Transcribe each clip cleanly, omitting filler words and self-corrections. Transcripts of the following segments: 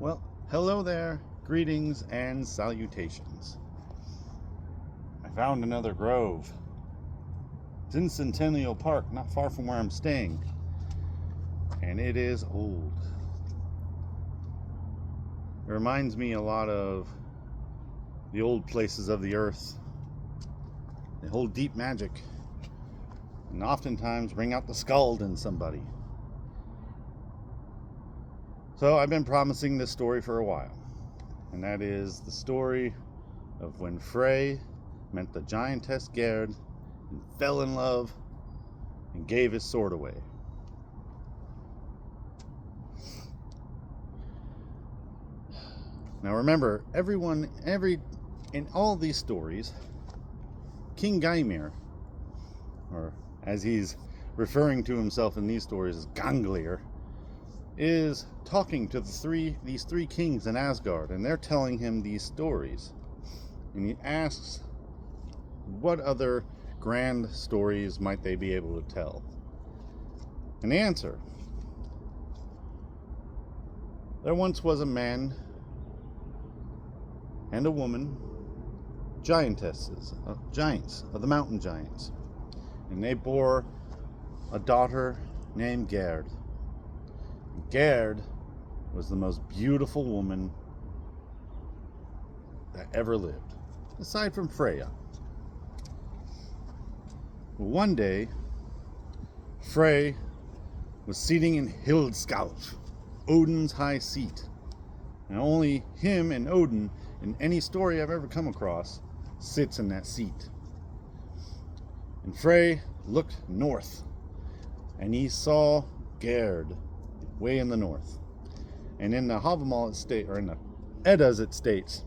Well, hello there, greetings and salutations. I found another grove. It's in Centennial Park, not far from where I'm staying, and it is old. It reminds me a lot of the old places of the earth. They hold deep magic, and oftentimes bring out the skald in somebody. So I've been promising this story for a while, and that is the story of when Frey met the Giantess Gerd and fell in love and gave his sword away. Now remember, in all these stories, King Gaimir, or as he's referring to himself in these stories as Ganglir, is talking to these three kings in Asgard, and they're telling him these stories. And he asks, what other grand stories might they be able to tell? And the answer: there once was a man and a woman, giants of the mountain giants, and they bore a daughter named Gerd. Gerd was the most beautiful woman that ever lived, aside from Freya. One day, Frey was sitting in Hildskjalf, Odin's high seat. And only him and Odin, in any story I've ever come across, sits in that seat. And Frey looked north, and he saw Gerd way in the north. And in the Havamal in the Eddas it states,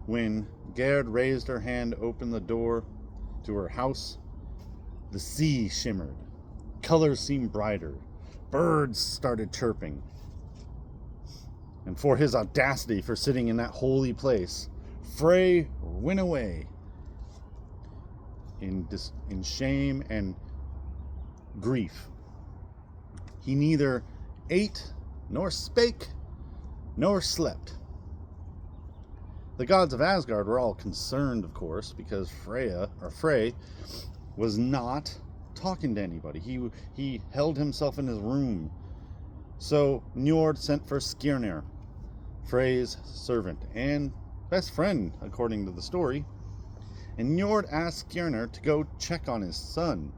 when Gerd raised her hand to open the door to her house, the sea shimmered, colors seemed brighter, birds started chirping. And for his audacity for sitting in that holy place, Frey went away in shame and grief. He neither ate, nor spake, nor slept. The gods of Asgard were all concerned, of course, because Frey was not talking to anybody. He held himself in his room. So Njord sent for Skirnir, Frey's servant and best friend, according to the story. And Njord asked Skirnir to go check on his son,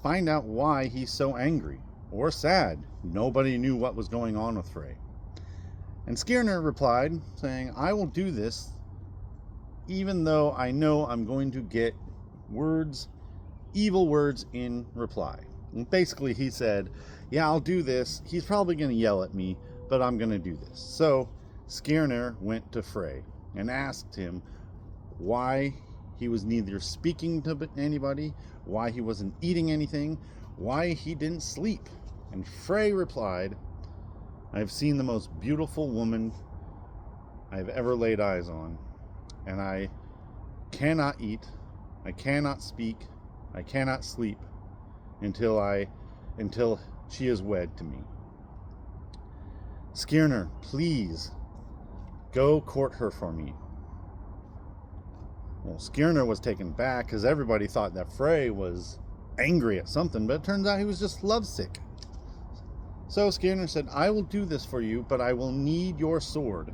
find out why he's so angry or sad. Nobody knew what was going on with Frey. And Skirnir replied, saying, I will do this even though I know I'm going to get evil words in reply. And basically he said, yeah, I'll do this. He's probably going to yell at me, but I'm going to do this. So Skirnir went to Frey and asked him why he was neither speaking to anybody, why he wasn't eating anything, why he didn't sleep. And Frey replied, I've seen the most beautiful woman I've ever laid eyes on, and I cannot eat, I cannot speak, I cannot sleep until she is wed to me. Skirnir, please go court her for me. Well, Skirnir was taken back because everybody thought that Frey was angry at something, but it turns out he was just lovesick. So Skirnir said, I will do this for you, but I will need your sword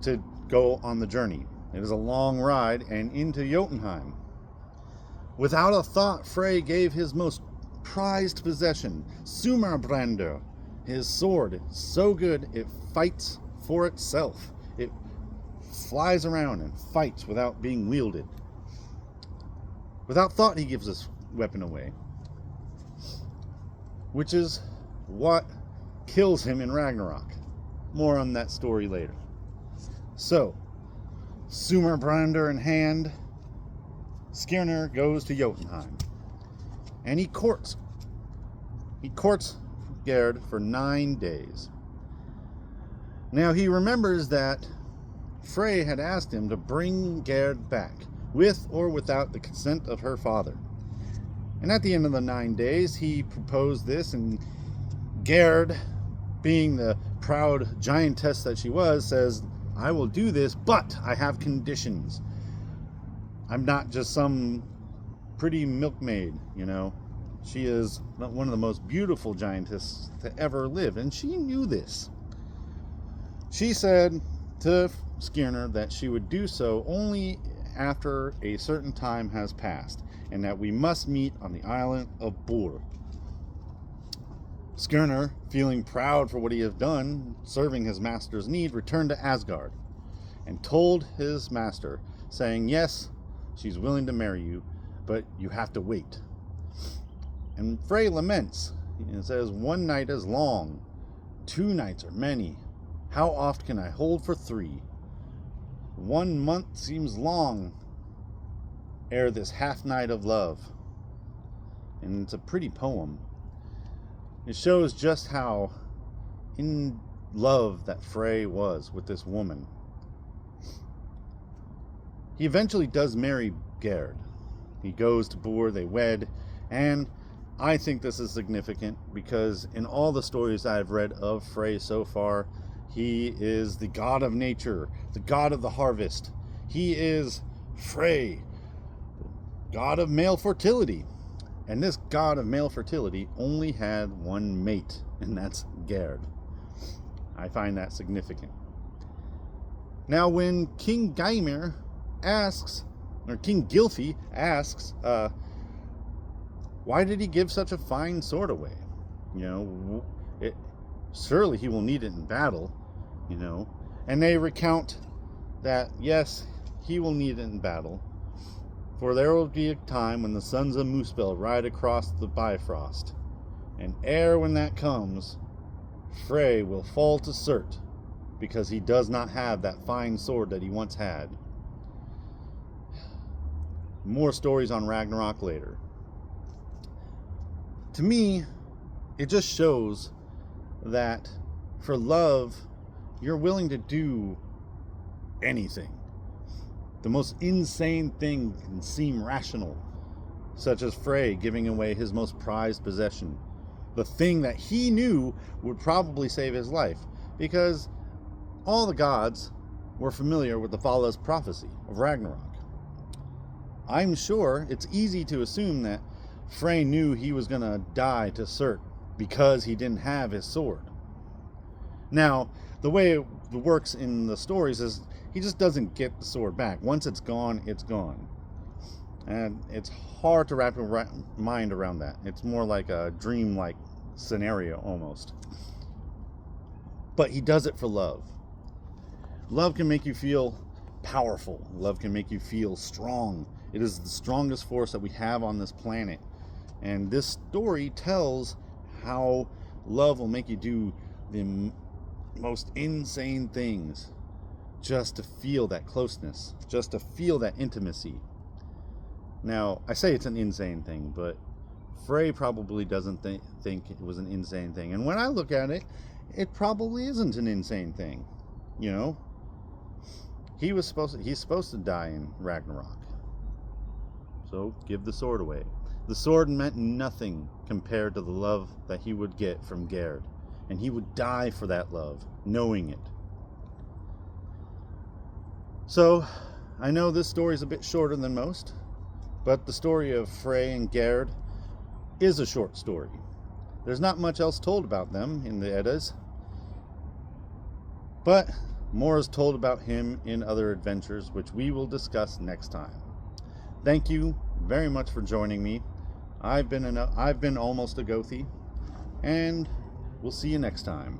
to go on the journey. It is a long ride and into Jotunheim. Without a thought, Frey gave his most prized possession, Sumarbrander, his sword, so good it fights for itself. It flies around and fights without being wielded. Without thought, he gives this weapon away, which is what kills him in Ragnarok. More on that story later. So, Sumarbrander in hand, Skirnir goes to Jotunheim, and he courts Gerd for 9 days. Now he remembers that Frey had asked him to bring Gerd back, with or without the consent of her father. And at the end of the 9 days, he proposed this, and Gerd being the proud giantess that she was, says, I will do this, but I have conditions. I'm not just some pretty milkmaid, you know. She is one of the most beautiful giantesses to ever live, and she knew this. She said to Skirnir that she would do so only after a certain time has passed, and that we must meet on the island of Bur. Skirnir, feeling proud for what he had done, serving his master's need, returned to Asgard and told his master, saying, yes, she's willing to marry you, but you have to wait. And Frey laments. He says, one night is long, 2 nights are many. How oft can I hold for 3? 1 month seems long ere this half night of love. And it's a pretty poem. It shows just how in love that Frey was with this woman. He eventually does marry Gerd. He goes to Bur, they wed, and I think this is significant because in all the stories I've read of Frey so far, he is the god of nature, the god of the harvest. He is Frey, god of male fertility. And this god of male fertility only had one mate, and that's Gerd. I find that significant. Now, when King Gylfi asks, why did he give such a fine sword away? You know, surely he will need it in battle, you know. And they recount that, yes, he will need it in battle. For there will be a time when the sons of Muspel ride across the Bifrost. And ere when that comes, Frey will fall to Surt, because he does not have that fine sword that he once had. More stories on Ragnarok later. To me, it just shows that for love, you're willing to do anything. The most insane thing can seem rational, such as Frey giving away his most prized possession, the thing that he knew would probably save his life, because all the gods were familiar with the Vala's prophecy of Ragnarok. I'm sure it's easy to assume that Frey knew he was going to die to Surt because he didn't have his sword. Now, the way it works in the stories is he just doesn't get the sword back. Once it's gone, it's gone. And it's hard to wrap your mind around that. It's more like a dream-like scenario almost. But he does it for love. Love can make you feel powerful. Love can make you feel strong. It is the strongest force that we have on this planet. And this story tells how love will make you do the most insane things just to feel that closeness, just to feel that intimacy. Now, I say it's an insane thing, but Frey probably doesn't think it was an insane thing. And when I look at it, it probably isn't an insane thing. You know? He's supposed to die in Ragnarok. So, give the sword away. The sword meant nothing compared to the love that he would get from Gerd. And he would die for that love, knowing it. So, I know this story is a bit shorter than most, but the story of Frey and Gerd is a short story. There's not much else told about them in the Eddas, but more is told about him in other adventures, which we will discuss next time. Thank you very much for joining me. I've been almost a Gothi, and we'll see you next time.